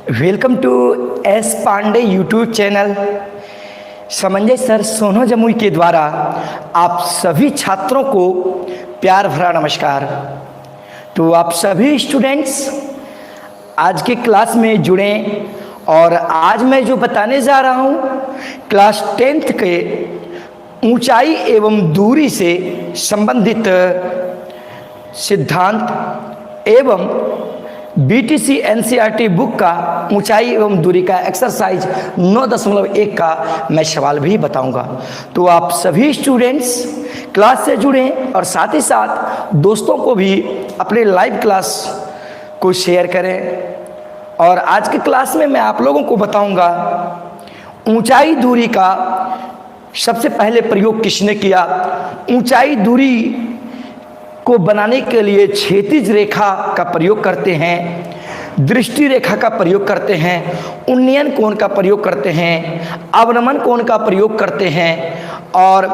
Welcome to S Pandey YouTube channel. समंजय sir Sono Jamui के द्वारा आप सभी छात्रों को प्यार भरा नमस्कार। तो आप सभी स्टूडेंट्स आज के क्लास में जुड़ें और आज मैं जो बताने जा रहा हूँ क्लास 10th के ऊंचाई एवं दूरी से संबंधित सिद्धांत एवं बीटीसी एनसीईआरटी बुक का ऊंचाई एवं दूरी का एक्सरसाइज 9.1 का मैं सवाल भी बताऊंगा। तो आप सभी स्टूडेंट्स क्लास से जुड़ें और साथ ही साथ दोस्तों को भी अपने लाइव क्लास को शेयर करें। और आज के क्लास में मैं आप लोगों को बताऊंगा ऊंचाई दूरी का सबसे पहले प्रयोग किसने किया। ऊंचाई दूरी को बनाने के लिए क्षैतिज रेखा का प्रयोग करते हैं, दृष्टि रेखा का प्रयोग करते हैं, उन्नयन कोण का प्रयोग करते हैं, अवनमन कोण का प्रयोग करते हैं और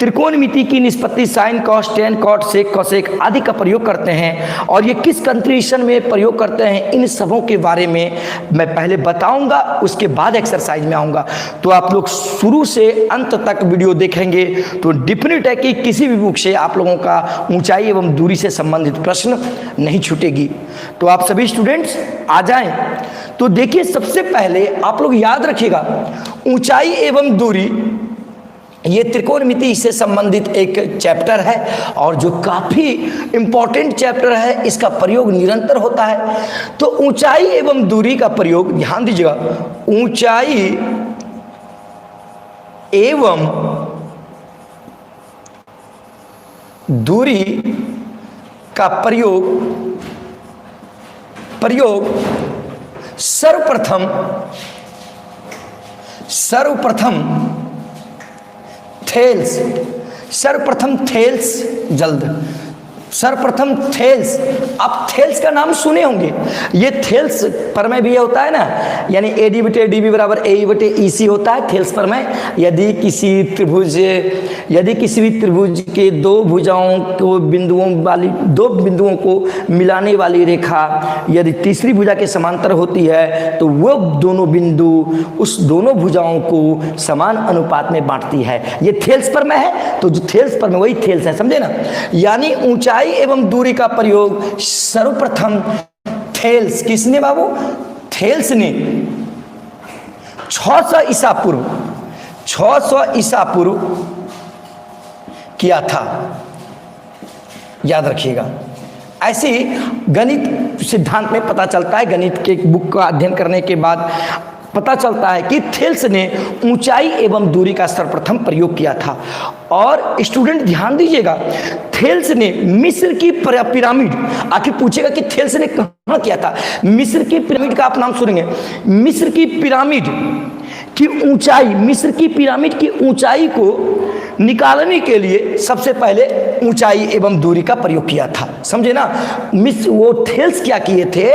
त्रिकोणमिति की निष्पत्ति sine cos tan cot sec cosec आदि का प्रयोग करते हैं। और ये किस कंडीशन में प्रयोग करते हैं इन सबों के बारे में मैं पहले बताऊंगा, उसके बाद एक्सरसाइज में आऊँगा। तो आप लोग शुरू से अंत तक वीडियो देखेंगे तो डेफिनेट है कि किसी भी बुक से आप लोगों का ऊंचाई एवं दूरी से संबंधित प्रश्न नहीं छूटेगी। तो आप सभी स्टूडेंट्स आ जाएं। तो देखिए सबसे पहले आप लोग याद रखिएगा ऊंचाई एवं दूरी ये त्रिकोणमिति से संबंधित एक चैप्टर है और जो काफ़ी इम्पॉर्टेंट चैप्टर है, इसका प्रयोग निरंतर होता है। तो ऊंचाई एवं दूरी का प्रयोग ध्यान दीजिएगा, ऊंचाई एवं दूरी का प्रयोग सर्वप्रथम थेल्स आप थेल्स का नाम सुने होंगे। ये थेल्स प्रमेय भी होता है ना, यानी एडी बटे डीबी बराबर ए बटे ईसी होता है थेल्स प्रमेय। यदि किसी भी त्रिभुज के दो बिंदुओं को मिलाने वाली रेखा यदि तीसरी भुजा के समांतर होती है तो वो दोनों बिंदु उस दोनों भुजाओं को समान अनुपात में बांटती है। ये थेल्स प्रमेय है। तो जो थेल्स प्रमेय वही थेल्स है, समझे ना। यानी ऊंचाई एवं दूरी का प्रयोग सर्वप्रथम थेल्स किसने बाबू? थेल्स ने 600 ईसा पूर्व किया था, याद रखिएगा। ऐसे ही गणित सिद्धांत में पता चलता है, गणित के बुक का अध्ययन करने के बाद पता चलता है कि थेल्स ने ऊंचाई एवं दूरी का सर्वप्रथम प्रयोग किया था। और स्टूडेंट ध्यान दीजिएगा, थेल्स ने मिस्र की पिरामिड, आखिर पूछेगा कि थेल्स ने कहाँ किया था। मिस्र की पिरामिड का आप नाम सुनेंगे। मिस्र की पिरामिड की ऊंचाई को निकालने के लिए सबसे पहले ऊंचाई एवं दूरी का प्रयोग किया था, समझे ना। वो थेल्स क्या किए थे,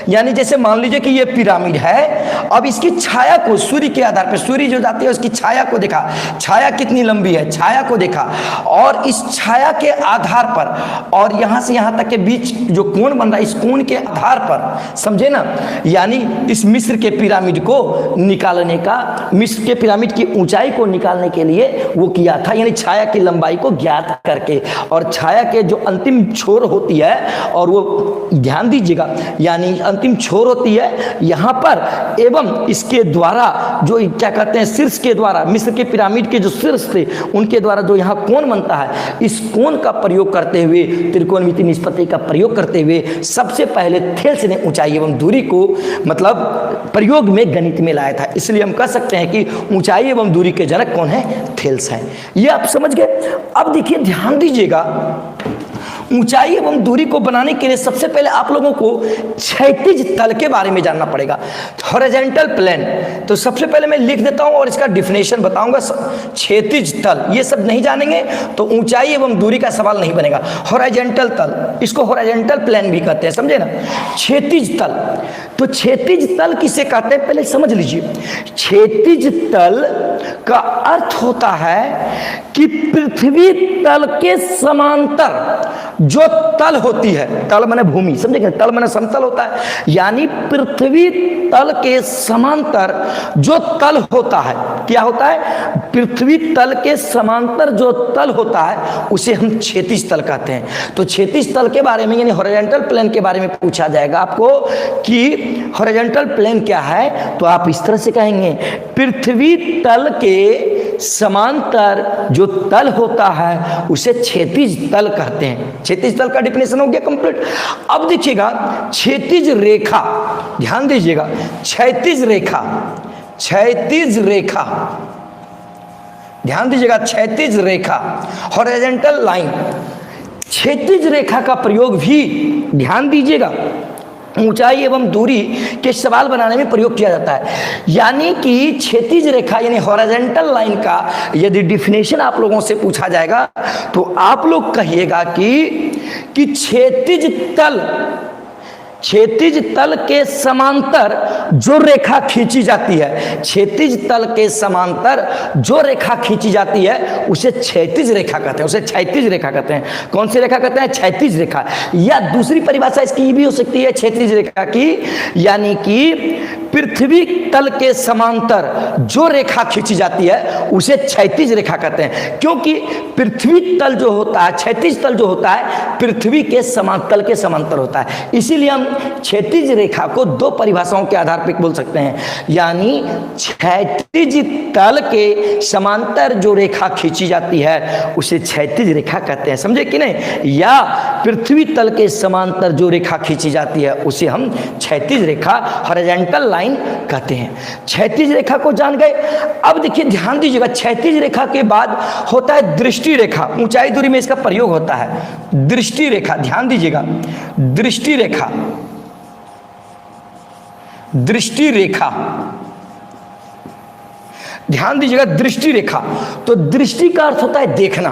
यानी जैसे मान लीजिए कि ये पिरामिड है, अब इसकी छाया को सूर्य के आधार पर, सूर्य जो जाती है उसकी छाया को देखा, छाया कितनी लंबी है छाया को देखा, और इस छाया के आधार पर और यहाँ से यहाँ तक के बीच जो कोण बन रहा है, इस कोण के आधार पर, समझे ना। यानी इस मिस्र के पिरामिड को निकालने का, मिस्र के पिरामिड की ऊंचाई को निकालने के लिए वो किया था, यानी छाया की लंबाई को ज्ञात करके। और छाया के जो अंतिम छोर होती है, और वो ध्यान दीजिएगा, यानी अंतिम छोर होती है यहाँ पर, एवं इसके द्वारा जो क्या कहते हैं शीर्ष के द्वारा, मिस्र के पिरामिड के जो शीर्ष थे उनके द्वारा जो यहाँ कोण बनता है, इस कोण का प्रयोग करते हुए, त्रिकोणमिति निष्पत्ति का प्रयोग करते हुए सबसे पहले थेल्स ने ऊंचाई एवं दूरी को मतलब प्रयोग में गणित में लाया था। इसलिए हम कह सकते हैं कि ऊंचाई एवं दूरी के जनक कौन है? थेल्स है। ये आप समझ गए। अब देखिए ध्यान दीजिएगा, ऊंचाई एवं दूरी को बनाने के लिए सबसे पहले आप लोगों को क्षैतिज तल के बारे में जानना पड़ेगा, हॉरिजॉन्टल प्लेन। तो सबसे पहले मैं लिख देता हूं और इसका डिफिनेशन बताऊंगा। क्षैतिज तल ये सब नहीं जानेंगे तो ऊंचाई एवं दूरी का सवाल नहीं बनेगा। हॉरिजॉन्टल तल, इसको हॉरिजॉन्टल प्लेन भी कहते हैं, समझे ना। क्षैतिज तल, तो क्षैतिज तल किसे कहते हैं पहले समझ लीजिए। क्षैतिज तल का अर्थ होता है कि पृथ्वी तल के समांतर जो तल होती है, तल माने भूमि, समझेंगे, तल माने समतल होता है, यानी पृथ्वी तल के समांतर जो तल होता है, क्या होता है, पृथ्वी तल के समांतर जो तल होता है उसे हम क्षैतिज तल कहते हैं। तो क्षैतिज तल के बारे में यानी हॉरिजॉन्टल प्लेन के बारे में पूछा जाएगा आपको कि हॉरिजॉन्टल प्लेन क्या है, तो आप इस तरह से कहेंगे पृथ्वी तल के समांतर जो तल होता है उसे क्षैतिज तल कहते हैं। क्षैतिज तल का डिफिनेशन हो गया कंप्लीट। अब देखिएगा क्षैतिज रेखा, ध्यान दीजिएगा, क्षैतिज रेखा, क्षैतिज रेखा, ध्यान दीजिएगा, क्षैतिज रेखा, हॉरिजॉन्टल लाइन। क्षैतिज रेखा का प्रयोग भी ध्यान दीजिएगा ऊंचाई एवं दूरी के सवाल बनाने में प्रयोग किया जाता है। यानी कि क्षैतिज रेखा यानी हॉरिजॉन्टल लाइन का यदि डिफिनेशन आप लोगों से पूछा जाएगा तो आप लोग कहिएगा कि क्षैतिज तल, क्षैतिज तल के समांतर जो रेखा खींची जाती है, क्षैतिज तल के समांतर जो रेखा खींची जाती है उसे क्षैतिज रेखा कहते हैं, उसे क्षैतिज रेखा कहते हैं। कौन सी रेखा कहते हैं, क्षैतिज रेखा। या दूसरी परिभाषा इसकी ये भी हो सकती है क्षैतिज रेखा की, यानी कि पृथ्वी तल के समांतर जो रेखा खींची जाती है उसे क्षैतिज रेखा कहते हैं, क्योंकि पृथ्वी तल जो होता है, क्षैतिज तल जो होता है पृथ्वी के समांतर के समांतर होता है। इसीलिए हम क्षैतिज रेखा को दो परिभाषाओं के आधार पर बोल सकते हैं, यानी क्षैतिज तल के समांतर जो रेखा खींची जाती है उसे क्षैतिज रेखा कहते हैं, समझे कि नहीं। या पृथ्वी तल के समांतर जो रेखा खींची जाती है उसे हम क्षैतिज रेखा, हॉरिजॉन्टल लाइन कहते हैं। क्षैतिज रेखा को जान गए। अब देखिए ध्यान दीजिएगा, क्षैतिज रेखा के बाद होता है दृष्टि रेखा, ऊंचाई दूरी में इसका प्रयोग होता है। दृष्टि रेखा, ध्यान दीजिएगा, दृष्टि रेखा, दृष्टि रेखा, ध्यान दीजिएगा, दृष्टि रेखा। तो दृष्टि का अर्थ होता है देखना,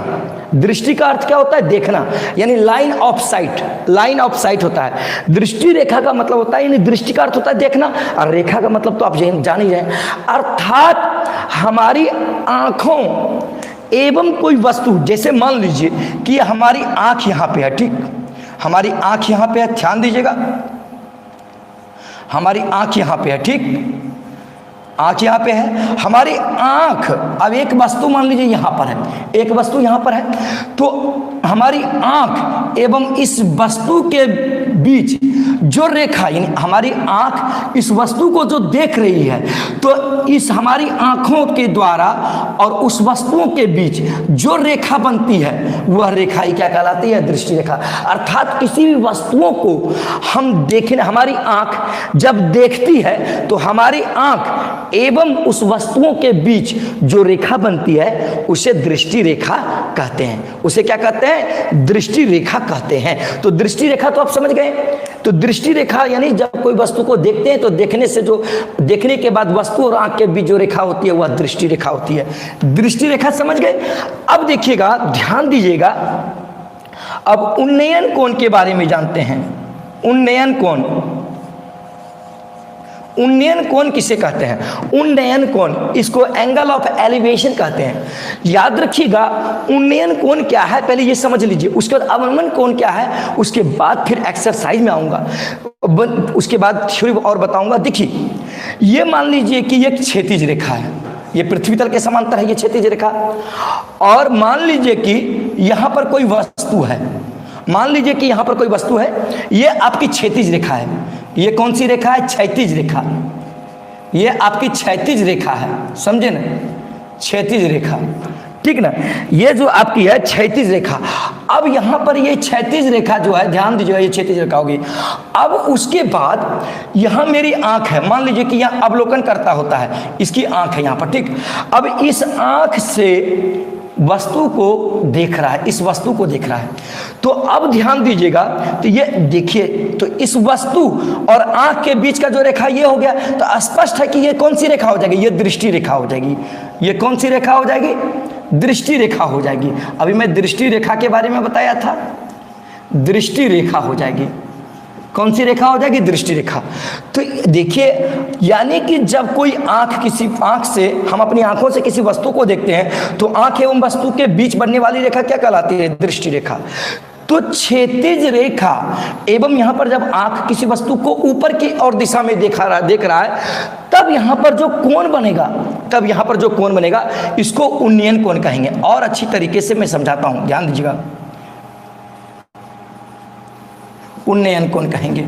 दृष्टि का अर्थ क्या होता है, देखना, यानी line of site, line of site होता है। दृष्टि रेखा का मतलब होता है, यानी दृष्टि का अर्थ होता है देखना, और रेखा का मतलब तो आप जान ही रहे, अर्थात हमारी आंखों एवं कोई वस्तु, जैसे मान लीजिए कि हमारी आंख यहां पे है, ठीक, हमारी आंख यहां पे है, ध्यान दीजिएगा, हमारी आंख यहां पे है, ठीक, आंख यहाँ पे है, हमारी आंख, अब एक वस्तु मान लीजिए यहाँ पर है, एक वस्तु यहाँ पर है, तो हमारी आंख एवं इस वस्तु के बीच जो रेखा, यानी हमारी आंख इस वस्तु को जो देख रही है, तो इस हमारी आंखों के द्वारा और उस वस्तुओं के बीच जो रेखा बनती है वह रेखा ही क्या कहलाती है, दृष्टि रेखा। अर्थात किसी भी वस्तुओं को हम देखने, हमारी आंख जब देखती है तो हमारी आंख एवं उस वस्तुओं के बीच जो रेखा बनती है उसे दृष्टि रेखा कहते हैं, उसे क्या कहते हैं, दृष्टि रेखा कहते हैं। तो दृष्टि रेखा तो आप समझ गए। तो दृष्टि रेखा यानी जब कोई वस्तु को देखते हैं तो देखने से जो, देखने के बाद वस्तु और आंख के बीच जो रेखा होती है वह दृष्टि रेखा होती है। दृष्टि रेखा समझ गए। अब देखिएगा, ध्यान दीजिएगा, अब उन्नयन कोण के बारे में जानते हैं। उन्नयन कोण, उन्नयन कोण किसे कहते हैं, उन्नयन कोण, इसको एंगल ऑफ एलिवेशन कहते हैं। याद रखिएगा उन्नयन कोण क्या है पहले ये समझ लीजिए, उसके बाद अवनमन कोण क्या है, उसके बाद फिर एक्सरसाइज में आऊँगा, उसके बाद थ्योरी और बताऊँगा। देखिए ये मान लीजिए कि ये क्षैतिज रेखा है, ये पृथ्वी तल के समांतर है, ये क्षैतिज रेखा, और मान लीजिए कि यहाँ पर कोई वस्तु है, मान लीजिए कि यहाँ पर कोई वस्तु है, ये आपकी क्षैतिज रेखा है। ये कौन सी रेखा है, क्षैतिज रेखा, ये आपकी क्षैतिज रेखा है, समझे ना, क्षैतिज रेखा, ठीक ना, ये जो आपकी है क्षैतिज रेखा। अब यहाँ पर ये क्षैतिज रेखा जो है, ध्यान दीजिएगा, ये क्षैतिज रेखा होगी। अब उसके बाद यहाँ मेरी आंख है, मान लीजिए कि यहाँ अवलोकन करता होता है, इसकी आंख है यहाँ पर, ठीक। अब इस आंख से वस्तु को देख रहा है, इस वस्तु को देख रहा है। तो अब ध्यान दीजिएगा, तो ये देखिए, तो इस वस्तु और आंख के बीच का जो रेखा ये हो गया, तो स्पष्ट है कि ये कौन सी रेखा हो जाएगी, ये दृष्टि रेखा हो जाएगी। ये कौन सी रेखा हो जाएगी, दृष्टि रेखा हो जाएगी। अभी मैं दृष्टि रेखा के बारे में बताया था, दृष्टि रेखा हो जाएगी। कौन सी रेखा हो जाएगी, दृष्टि रेखा। तो देखिए, यानी कि जब कोई आंख, किसी आंख से हम अपनी आंखों से किसी वस्तु को देखते हैं तो आंख एवं वस्तु के बीच बनने वाली रेखा क्या कहलाती है, दृष्टि रेखा। तो क्षैतिज रेखा एवं यहां पर जब आंख किसी वस्तु को ऊपर की और दिशा में देख रहा है, तब यहां पर जो कोण बनेगा, इसको उन्नयन कोण कहेंगे। और अच्छी तरीके से मैं समझाता हूं, ध्यान दीजिएगा, उन्नयन कोण कहेंगे।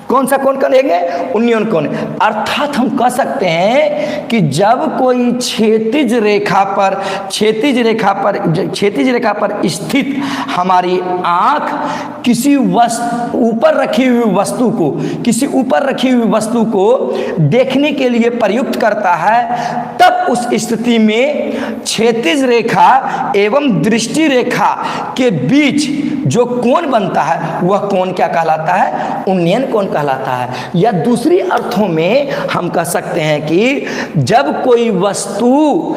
कौन सा कोण कहेंगे? उन्नयन कोण। अर्थात हम कह सकते हैं कि जब कोई क्षैतिज रेखा पर स्थित हमारी आंख किसी ऊपर रखी हुई वस्तु को देखने के लिए प्रयुक्त करता है, तब उस स्थिति में क्षैतिज रेखा एवं दृष्टि रेखा के बीच जो कोण बनता है वह कोण क्या कहलाता है? उन्नयन कोण कहलाता है। या दूसरी अर्थों में हम कह सकते हैं कि जब कोई वस्तु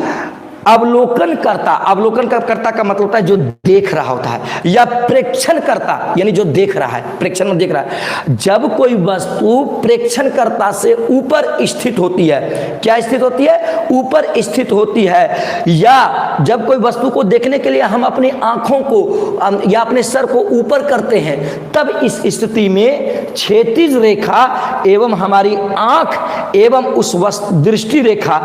अवलोकन करता का मतलब होता है जो देख रहा होता है, या प्रेक्षण करता यानी जो देख रहा है, प्रेक्षण में देख रहा है। जब कोई वस्तु प्रेक्षण करता से ऊपर स्थित होती है, क्या स्थित होती है? ऊपर स्थित होती है। या जब कोई वस्तु को देखने के लिए हम अपनी आंखों को या अपने सर को ऊपर करते हैं, तब इस स्थिति में क्षैतिज रेखा एवं हमारी आंख एवं उस दृष्टि रेखा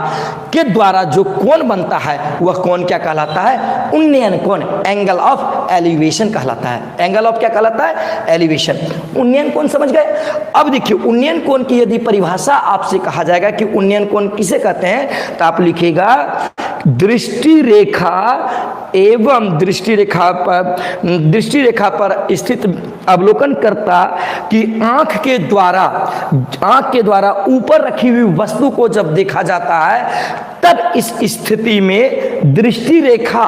के द्वारा जो कोण बनता है वह कोण क्या कहलाता है? उन्नयन कोण, एंगल ऑफ एलिवेशन कहलाता है। एंगल ऑफ क्या कहलाता है? एलिवेशन। उन्नयन कोण समझ गए? अब देखिए, उन्नयन कोण की यदि परिभाषा आपसे कहा जाएगा कि उन्नयन कोण किसे कहते हैं, तो आप लिखिएगा दृष्टि रेखा पर स्थित अवलोकनकर्ता की आंख के द्वारा ऊपर रखी हुई वस्तु को जब देखा जाता है, तब इस स्थिति में दृष्टि रेखा,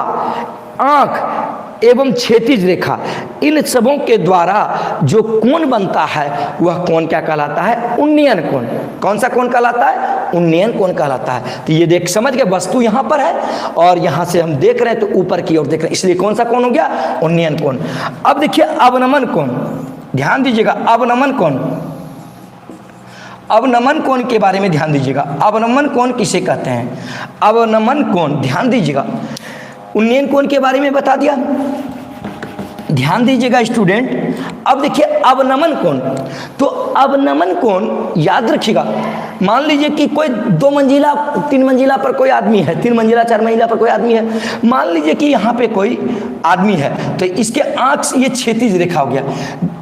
आंख एवं क्षैतिज रेखा, इन सबों के द्वारा जो कोण बनता है वह कोण क्या कहलाता है? उन्नयन कोण। कौन सा कोण कहलाता है? उन्नयन कोण कहलाता है। तो ये देख समझ गए, वस्तु यहां पर है और यहां से हम देख रहे हैं तो ऊपर की ओर देख रहे हैं, इसलिए कौन सा कोण हो गया? उन्नयन कोण। अब देखिए अवनमन कोण, ध्यान दीजिएगा, अवनमन कोण। अवनमन कोण के बारे में ध्यान दीजिएगा। अवनमन कोण किसे कहते हैं? अवनमन कोण, ध्यान दीजिएगा, उन्नयन कोण के बारे में बता दिया, ध्यान दीजिएगा स्टूडेंट। अब देखिए अवनमन कोण, तो अवनमन कोण याद रखिएगा। मान लीजिए कि कोई 2 मंजिला 3 मंजिला पर कोई आदमी है, 3 मंजिला 4 मंजिला पर कोई आदमी है। मान लीजिए कि यहाँ पे कोई आदमी है, तो इसके आंख से ये क्षैतिज रेखा हो गया।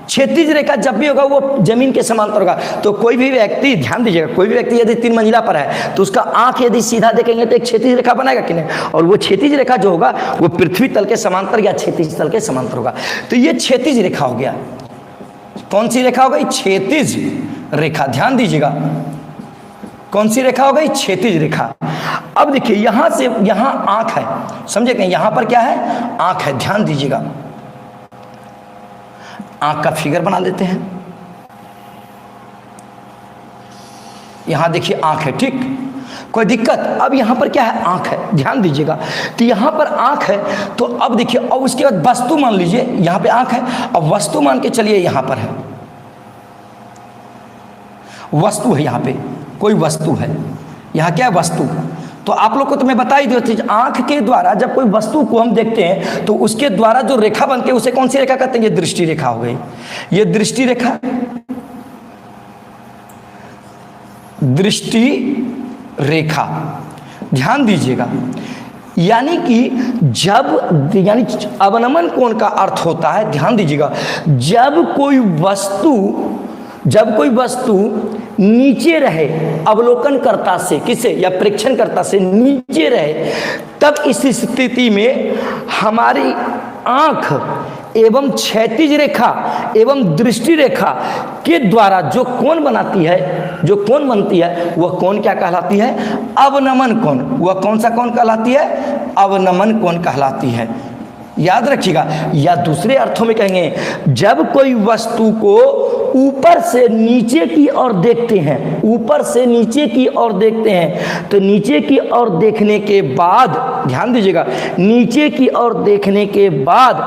क्षैतिज रेखा जब भी होगा वो जमीन के समांतर होगा। तो कोई भी व्यक्ति, ध्यान दीजिएगा, कोई भी व्यक्ति यदि 3 मंजिला पर है तो उसका आंख यदि सीधा देखेंगे तो एक क्षैतिज रेखा बनाएगा कि नहीं? और वो क्षैतिज रेखा जो होगा वो पृथ्वी तल के समांतर या क्षैतिज तल के समांतर होगा। तो ये क्षैतिज रेखा हो गया। कौन सी रेखा हो गई? क्षैतिज रेखा। ध्यान दीजिएगा, कौन सी रेखा हो गई? क्षैतिज रेखा। अब देखिए यहां से यहां आंख है, समझे कहीं? यहां पर क्या है? आंख है। ध्यान दीजिएगा, आंख का फिगर बना लेते हैं। यहां देखिए आंख है, ठीक, कोई दिक्कत? अब यहां पर क्या है? आंख है। ध्यान दीजिएगा, तो यहां पर आंख है। तो अब देखिए, अब उसके बाद वस्तु मान लीजिए, यहां पे आंख है, अब वस्तु मान के चलिए यहां पर है, वस्तु है, यहां पे कोई वस्तु है, यहां क्या है? वस्तु। तो आप लोग को तो मैं बता ही दिया, आंख के द्वारा जब कोई वस्तु को हम देखते हैं तो उसके द्वारा जो रेखा बनती है उसे कौन सी रेखा कहते हैं? ये दृष्टि रेखा हो गई। ये दृष्टि रेखा, दृष्टि रेखा, ध्यान दीजिएगा। यानी अवनमन कोण का अर्थ होता है, ध्यान दीजिएगा, जब कोई वस्तु नीचे रहे अवलोकनकर्ता से, किसे? या प्रेक्षणकर्ता से नीचे रहे, तब इस स्थिति में हमारी आंख एवं क्षैतिज रेखा एवं दृष्टि रेखा के द्वारा जो कोण बनती है वह कोण क्या कहलाती है? अवनमन कोण। वह कौन सा कोण कहलाती है? अवनमन कोण कहलाती है। याद रखिएगा। या दूसरे अर्थों में कहेंगे, जब कोई वस्तु को ऊपर से नीचे की ओर देखते हैं, ऊपर से नीचे की ओर देखते हैं, तो नीचे की ओर देखने के बाद, ध्यान दीजिएगा, नीचे की ओर देखने के बाद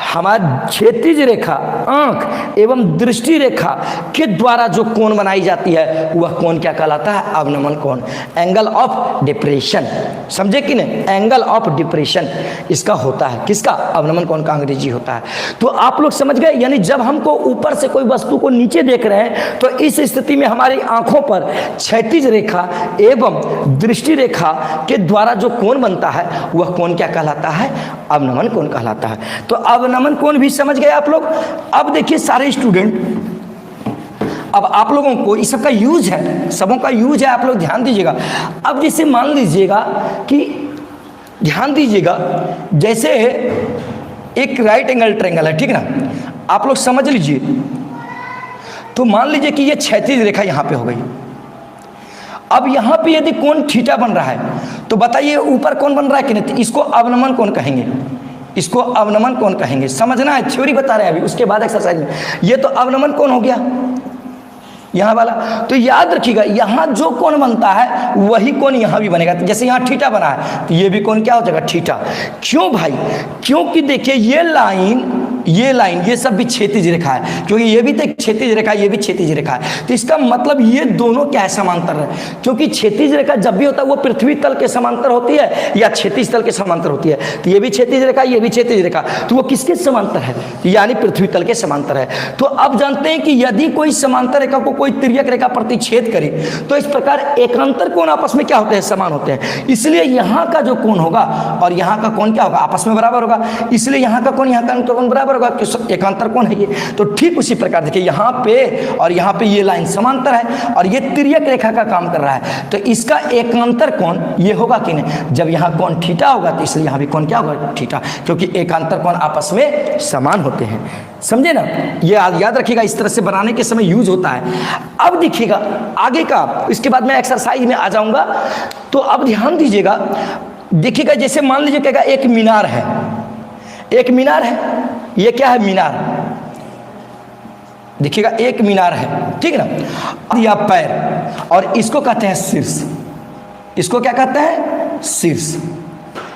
हमारी क्षैतिज रेखा, आंख एवं दृष्टि रेखा के द्वारा जो कोण बनाई जाती है वह कोण क्या कहलाता है? अवनमन कोण, एंगल ऑफ डिप्रेशन। समझे कि नहीं? एंगल ऑफ डिप्रेशन इसका होता है। किसका? अवनमन कोण का अंग्रेजी होता है। तो आप लोग समझ गए, यानी जब हमको ऊपर से कोई वस्तु को नीचे देख रहे हैं तो इस स्थिति में हमारी आंखों पर क्षैतिज रेखा एवं दृष्टि रेखा के द्वारा जो कोण बनता है वह कोण क्या कहलाता है? अवनमन कोण कहलाता है। तो अवनमन कोण भी समझ गए आप लोग। अब देखिए सारे स्टूडेंट, अब आप लोगों को इस सब का यूज है, सबों का यूज है, आप लोग ध्यान दीजिएगा। अब जैसे मान लीजिएगा कि, ध्यान दीजिएगा, जैसे एक राइट एंगल ट्रायंगल है, ठीक ना, आप लोग समझ लीजिए। तो मान लीजिए कि ये क्षैतिज रेखा यहाँ पे हो गई। अब यहाँ पे यदि कोण थीटा बन रहा है तो बताइए ऊपर कौन बन रहा है कि नहीं? इसको अवनमन कोण कहेंगे, इसको अवनमन कोण कहेंगे। समझना है, थ्योरी बता रहे हैं अभी, उसके बाद एक्सरसाइज में। ये तो अवनमन कोण हो गया यहाँ वाला। तो याद रखिएगा, यहाँ जो कोण बनता है वही कोण यहाँ भी बनेगा। तो जैसे यहाँ थीटा बना है तो ये भी कोण क्या हो जाएगा? थीटा। क्यों भाई? क्योंकि देखिए ये लाइन, ये सब भी क्षैतिज रेखा है, क्योंकि ये भी तो क्षैतिज रेखा है, ये भी क्षैतिज रेखा है। तो इसका मतलब ये दोनों क्या है? समांतर है। क्योंकि क्षैतिज रेखा जब भी होता है वो पृथ्वी तल के समांतर होती है या क्षैतिज तल के समांतर होती है। तो ये भी क्षैतिज रेखा, ये भी क्षैतिज रेखा, तो वो किसके समांतर है? यानी पृथ्वी तल के समांतर है। तो अब जानते हैं कि यदि कोई समांतर रेखा को कोई तिर्यक रेखा प्रतिच्छेद करे तो इस प्रकार एकांतर कोण आपस में क्या होते हैं? समान होते हैं। इसलिए यहाँ का जो कोण होगा और यहाँ का कोण क्या होगा? आपस में बराबर होगा। इसलिए यहाँ का कोण यहाँ का कोण बराबर होगा, एकांतर कोण है ये। तो ठीक उसी प्रकार देखिए यहाँ पे और यहाँ पे ये लाइन समांतर है और ये तिर्यक रेखा का काम कर रहा है। तो इसका एकांतर कोण ये होगा कि नहीं? जब यहाँ कोण थीटा होगा तो इसलिए यहाँ भी कोण क्या होगा? थीटा, क्योंकि एकांतर कोण आपस में समान होते हैं। समझे ना? ये याद रखिएगा, इस तरह से बनाने के समय यूज होता है। अब देखिएगा आगे का, इसके बाद मैं एक्सरसाइज में आ जाऊंगा। तो अब ध्यान दीजिएगा, देखिएगा जैसे मान लीजिए कहेगा एक मीनार है, एक मीनार है, ये क्या है? मीनार। देखिएगा एक मीनार है, ठीक ना। या पैर, और इसको कहते हैं शीर्ष। इसको क्या कहते हैं? शीर्ष।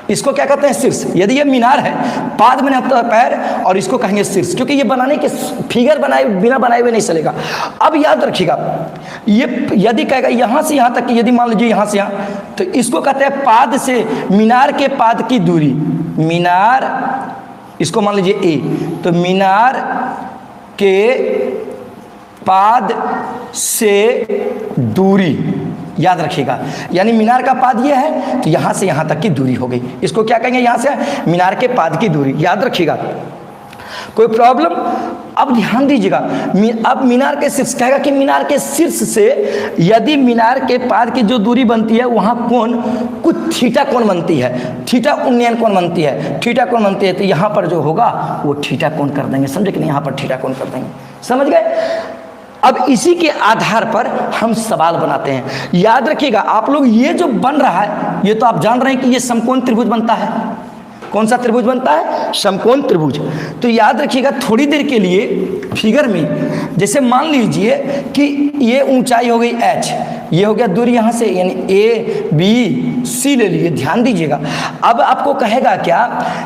इसको क्या कहते हैं? शीर्ष। यदि ये मीनार है, पाद में होता है पैर, और इसको कहेंगे शीर्ष, क्योंकि ये बनाने के फिगर बनाए बिना बनाए हुए नहीं चलेगा। अब याद रखिएगा, ये यदि कहेगा यहाँ से यहाँ तक, यदि मान लीजिए यहाँ से यहाँ, तो इसको कहते हैं पाद से, मीनार के पाद की दूरी। मीनार, इसको मान लीजिए ए, तो मीनार के पाद से दूरी, याद रखिएगा, यानी मीनार का पाद ये है तो यहाँ से यहाँ तक की दूरी हो गई। इसको क्या कहेंगे? यहाँ से मीनार के पाद की दूरी, याद रखिएगा। कोई प्रॉब्लम? अब ध्यान दीजिएगा, अब मीनार के शीर्ष कहेगा कि मीनार के शीर्ष से यदि मीनार के पाद की जो दूरी बनती है वहाँ कोण कुछ थीटा कोण बनती है, थीटा उन्नयन कोण बनती है, थीटा कोण बनती है। तो यहाँ पर जो होगा वो थीटा कोण कर देंगे। समझे कि नहीं? यहाँ पर थीटा कोण कर देंगे। समझ गए? अब इसी के आधार पर हम सवाल बनाते हैं। याद रखिएगा आप लोग, ये जो बन रहा है ये तो आप जान रहे हैं कि ये समकोण त्रिभुज बनता है। कौन सा त्रिभुज बनता है? समकोण त्रिभुज। तो याद रखिएगा थोड़ी देर के लिए फिगर में, जैसे मान लीजिए कि ये ऊंचाई हो गई h, ये हो गया दूरी यहाँ से, यानी ए बी सी ले लीजिए। ध्यान दीजिएगा, अब आपको कहेगा क्या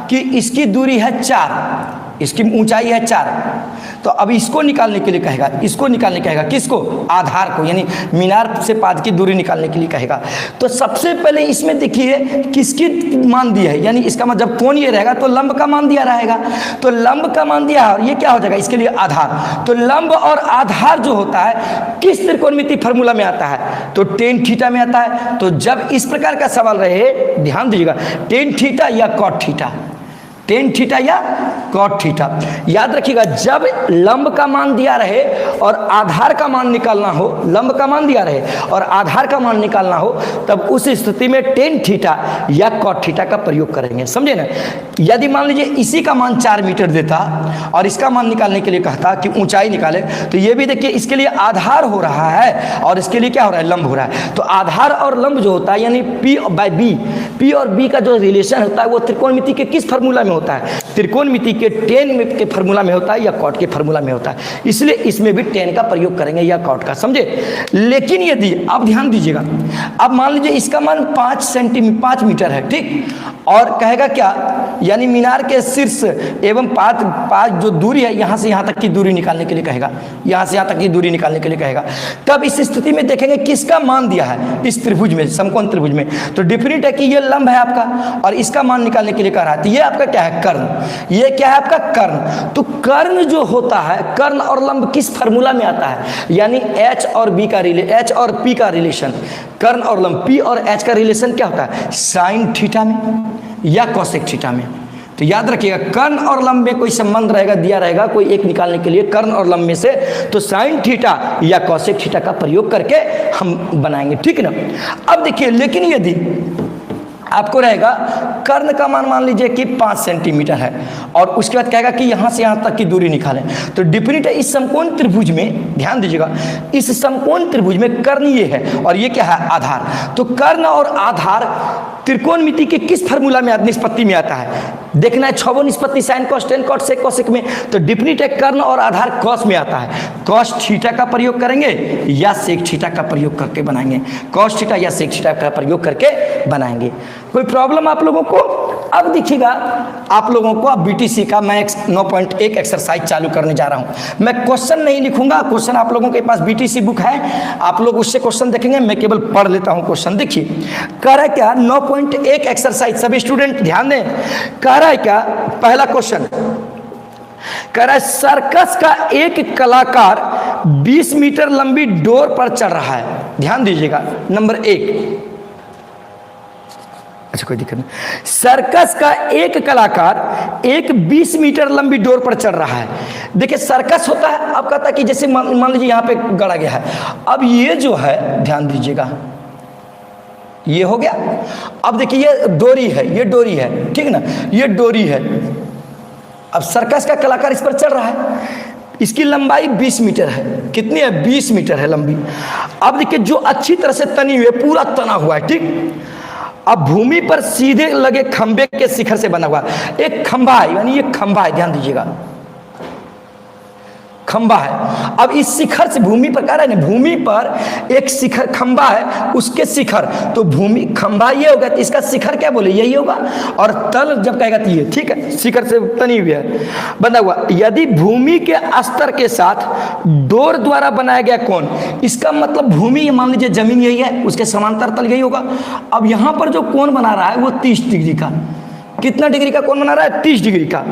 कि इसकी दूरी है 4, इसकी ऊंचाई है 4। तो अब इसको निकालने के लिए कहेगा, इसको निकालने कहेगा, किसको? आधार को, यानी मीनार से पाद की दूरी निकालने के लिए कहेगा। तो सबसे पहले इसमें देखिए किसकी मान दिया है, यानी इसका मतलब जब कोण ये रहेगा तो लंब का मान दिया रहेगा। तो लंब का मान दिया है और ये क्या हो जाएगा? इसके लिए आधार। तो लंब और आधार जो होता है किस त्रिकोणमिति फार्मूला में आता है? तो टेन थीटा में आता है। तो जब इस प्रकार का सवाल रहे, ध्यान दीजिएगा, टेन थीटा या कॉट थीटा, टेन थीटा या कॉट थीटा। याद रखिएगा, जब लंब का मान दिया रहे और आधार का मान निकालना हो, लंब का मान दिया रहे और आधार का मान निकालना हो, तब उस स्थिति में टेन थीटा या कॉट थीटा का प्रयोग करेंगे। समझे ना? यदि मान लीजिए इसी का मान 4 मीटर देता और इसका मान निकालने के लिए कहता कि ऊंचाई निकाले, तो ये भी देखिए इसके लिए आधार हो रहा है और इसके लिए क्या हो रहा है? लंब हो रहा है। तो आधार और लंब जो होता है, यानी पी बाय बी, पी और बी का जो रिलेशन होता है वो त्रिकोणमिति के किस फार्मूला में होता है? त्रिकोणमिति के टेन के फार्मूला में होता है या कॉट के फार्मूला में होता है। इसलिए इसमें भी टेन का प्रयोग करेंगे या कॉट का। समझे? लेकिन यदि आप ध्यान दीजिएगा, अब मान लीजिए इसका मान 5 मीटर है, ठीक। और कहेगा क्या, यानी मीनार के शीर्ष एवं पाँच जो दूरी है यहाँ से यहाँ तक की दूरी निकालने के लिए कहेगा, यहाँ से यहाँ तक की दूरी निकालने के लिए कहेगा। तब इस स्थिति में देखेंगे किसका मान दिया है इस त्रिभुज में, समकोण त्रिभुज में, तो डिफिनिट है कि ये लंब है आपका और इसका मान निकालने के लिए कह रहा है। तो ये आपका क्या है, कर्ण। ये क्या है आपका, कर्ण। तो कर्ण जो होता है, कर्ण और लंब किस फार्मूला में आता है, यानी एच और पी का रिलेशन, कर्ण और लंब, पी और एच का रिलेशन क्या होता है, साइन थीटा में या कोसेक थीटा में। तो याद रखिएगा, कर्ण और लंब में कोई संबंध रहेगा, दिया रहेगा कोई एक निकालने के लिए, कर्ण और लंब में से, तो साइन थीटा या कोसेक थीटा का प्रयोग करके हम बनाएंगे, ठीक है ना। अब देखिए, लेकिन यदि आपको रहेगा कर्ण का मान लीजिए कि 5 सेंटीमीटर है और उसके बाद कहेगा कि यहाँ से यहाँ तक की दूरी निकालें, तो डिफिनिट है इस समकोण त्रिभुज में, ध्यान दीजिएगा, इस समकोण त्रिभुज में कर्ण ये है और ये क्या है, आधार। तो कर्ण और आधार त्रिकोणमिति के किस फार्मूला में निष्पत्ति में आता है, देखना है, छवो निष्पत्ति sine cos tan cot sec cosec में। तो डिफिनिट है कर्ण और आधार कॉस में आता है, कॉस थीटा का प्रयोग करेंगे या सेक थीटा का प्रयोग करके बनाएंगे, कॉस थीटा या सेक थीटा का प्रयोग करके बनाएंगे। कोई प्रॉब्लम आप लोगों को? अब देखिएगा आप लोगों को, अब बीटीसी का मैं 9.1 एक्सरसाइज चालू करने जा रहा हूं। मैं क्वेश्चन नहीं लिखूंगा, क्वेश्चन आप लोगों के पास बीटीसी बुक है, आप लोग उससे क्वेश्चन देखेंगे, मैं केवल पढ़ लेता हूं क्वेश्चन। देखिए कह रहा है क्या, 9.1 एक्सरसाइज, सभी स्टूडेंट ध्यान दें। कह रहा है क्या, पहला क्वेश्चन कह रहा है सर्कस का एक कलाकार 20 मीटर लंबी डोर पर चढ़ रहा है। ध्यान दीजिएगा, नंबर 1, अच्छा कोई दिक्कत नहीं। सर्कस का एक कलाकार एक 20 मीटर लंबी डोर पर चढ़ रहा है। देखिए सर्कस होता है, अब कहता है कि जैसे मान लीजिए यहाँ पे गड़ा गया है, अब ये जो है ध्यान दीजिएगा, ये हो गया। अब देखिए ये डोरी है, ये डोरी है, ठीक है ना, ये डोरी है। अब सर्कस का कलाकार इस पर चढ़ रहा है, इसकी लंबाई 20 मीटर है, कितनी है, 20 मीटर है लंबी। अब देखिए जो अच्छी तरह से तनी हुई है, पूरा तना हुआ है, ठीक। अब भूमि पर सीधे लगे खंबे के शिखर से बना हुआ एक खंभा है, यानी ये खंभा है, ध्यान दीजिएगा, खंभा है। अब इस शिखर से, भूमि पर कह रहा है ना, भूमि पर एक शिखर खंभा है, उसके शिखर, तो भूमि खंभा ये होगा, तो इसका शिखर क्या बोले, यही होगा। और तल जब कहेगा तो ये, ठीक है, शिखर से तनी हुई है, बना हुआ। यदि भूमि के स्तर के साथ डोर द्वारा बनाया गया कोण, इसका मतलब भूमि मान लीजिए जमीन यही है, उसके समांतर तल यही होगा। अब यहां पर जो कोण बना रहा है वो 30 डिग्री का, कितना डिग्री का कोण बना रहा है, 30 डिग्री का।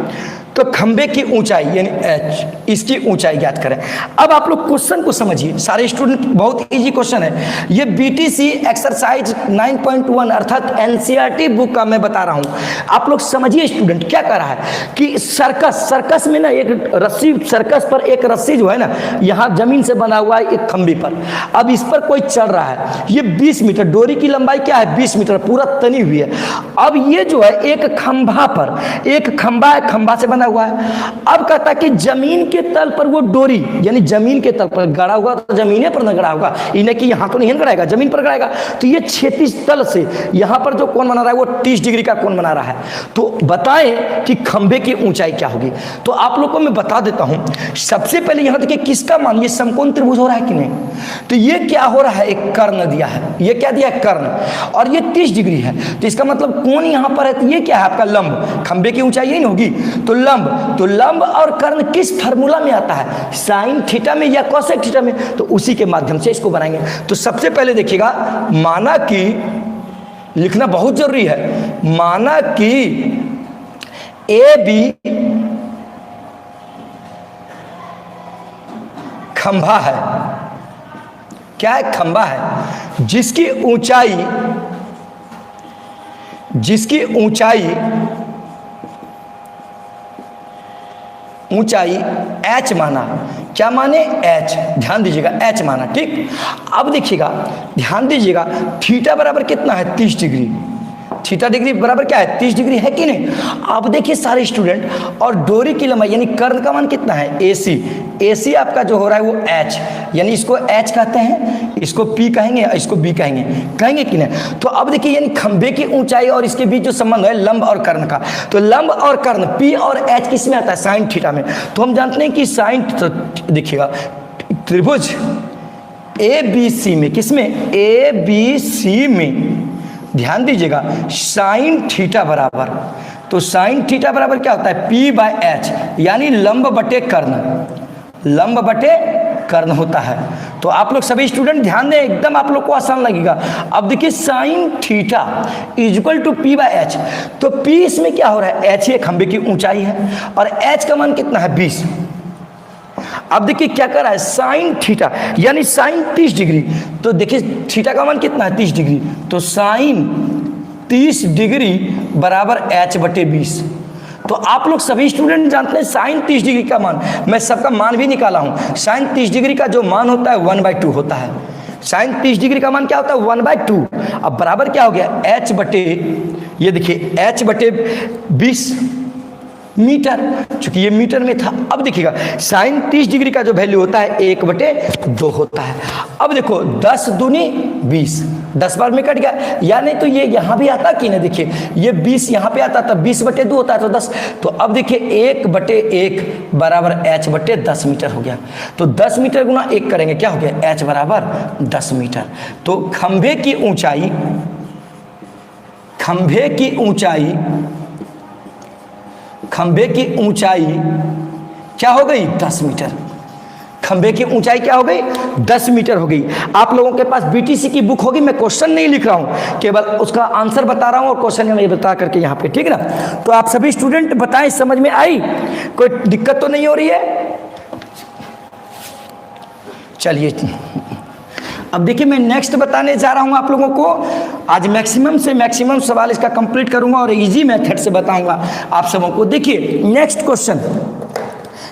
तो खंबे की ऊंचाई यानी h, इसकी ऊंचाई ज्ञात करें। अब आप लोग क्वेश्चन को समझिए, सारे स्टूडेंट, बहुत इजी क्वेश्चन है ये, बीटीसी एक्सरसाइज 9.1 अर्थात एनसीईआरटी बुक का मैं बता रहा हूं। आप लोग समझिए स्टूडेंट क्या कर रहा है कि सर्कस में ना एक रस्सी, सर्कस पर एक रस्सी जो है ना, यहाँ जमीन से बना हुआ है एक खंबे पर, अब इस पर कोई चढ़ रहा है, ये 20 मीटर, डोरी की लंबाई क्या है, 20 मीटर, पूरा तनी हुई है। अब ये जो है एक खंभा पर, एक खंभा है, खंभा से बना हुआ है। अब कहता है कि जमीन के तल पर वो डोरी, यानी जमीन के तल पर गड़ा हुआ, तो जमीन पर न गड़ा होगा, इन्हें कि यहां तो नहीं गड़ाएगा, जमीन पर गड़ाएगा। तो ये क्षैतिज तल से यहां पर जो कोण बना रहा है वो 30 डिग्री का कोण बना रहा है। तो बताएं कि खंबे की ऊंचाई क्या होगी। तो आप लोगों को मैं बता देता हूं, सबसे पहले यहां देखिए किसका मान, ये समकोण त्रिभुज हो रहा है कि नहीं, तो ये क्या हो रहा है, एक कर्ण दिया है, ये क्या दिया है, कर्ण, और ये 30 डिग्री है, तो इसका मतलब कोण यहां पर है, तो ये क्या है आपका लंब, खंबे की ऊंचाई यही होगी, तो लंब। तो लंब और कर्ण किस फार्मूला में आता है, साइन थीटा में या कोसेक थीटा में, तो उसी के माध्यम से इसको बनाएंगे। तो सबसे पहले देखिएगा, माना कि, लिखना बहुत जरूरी है, माना कि ए बी खंभा है, क्या है, खंभा है, जिसकी ऊंचाई h माना, क्या माने, h, ध्यान दीजिएगा, h माना, ठीक। अब देखिएगा, ध्यान दीजिएगा, थीटा बराबर कितना है, 30 डिग्री, थीटा डिग्री बराबर क्या है, 30 डिग्री है कि नहीं। अब देखिए सारे स्टूडेंट, और डोरी की लंबाई यानी कर्ण का मान कितना है, AC आपका जो हो रहा है वो h, यानी इसको h कहते हैं, इसको P कहेंगे, इसको B कहेंगे कि नहीं। तो अब देखिए यानी खंबे की ऊंचाई और इसके बीच जो संबंध है लंब और कर्ण का, तो लंब और कर्ण P और H किस में आता है, साइन थीटा में। तो हम जानते हैं कि साइन, देखिएगा त्रिभुज ए बी सी में, किसमें, ए बी सी में ध्यान दीजिएगा साइन थीटा बराबर, तो साइन थीटा बराबर क्या होता है, पी बाय एच, यानी लंब बटे कर्ण, लंब बटे कर्ण होता है। तो आप लोग सभी स्टूडेंट ध्यान दें, एकदम आप लोग को आसान लगेगा। अब देखिए sine theta equal to P by H, तो पी इसमें क्या हो रहा है, एच ये खंभे की ऊंचाई है और एच का मान कितना है 20। अब देखिए क्या कर रहा है, साइन थीटा यानी साइन 30 डिग्री, तो देखिए थीटा का मान कितना है 30 डिग्री, तो साइन 30 डिग्री बराबर एच बटे 20। तो आप लोग सभी स्टूडेंट जानते हैं साइन 30 डिग्री का मान, मैं सबका मान भी निकाला हूं। साइन 30 डिग्री का जो मान होता है 1/2 होता है। साइन 30 डिग्री का मान क्या होता है 1/2। अब बराबर क्या हो गया, एच बटे, ये देखिए एच बटे 20 मीटर, चूंकि ये मीटर में था। अब देखिएगा साइन 30 डिग्री का जो वैल्यू होता है 1/2 होता है। अब देखो 10 दूनी 20, 10 बार में कट गया, यानी तो ये यहाँ भी आता कि नहीं, देखिए ये 20 यहाँ पे आता तब 20/2 होता है तो 10। तो अब देखिए 1/1 बराबर h बटे 10 मीटर हो गया। तो 10 मीटर गुना 1 करेंगे क्या हो गया, h बराबर 10 मीटर। तो खंभे की ऊंचाई, खंभे की ऊंचाई, खंभे की ऊंचाई क्या हो गई 10 मीटर। खंभे की ऊंचाई क्या हो गई 10 मीटर हो गई। आप लोगों के पास बीटीसी की बुक होगी, मैं क्वेश्चन नहीं लिख रहा हूं, केवल उसका आंसर बता रहा हूं और क्वेश्चन नहीं बता करके यहाँ पे, ठीक है ना। तो आप सभी स्टूडेंट बताएं समझ में आई, कोई दिक्कत तो नहीं हो रही है। चलिए अब देखिए मैं नेक्स्ट बताने जा रहा हूं आप लोगों को। आज मैक्सिमम से मैक्सिमम सवाल इसका कंप्लीट करूंगा और इजी मेथड से बताऊंगा आप सबों को। देखिए नेक्स्ट क्वेश्चन,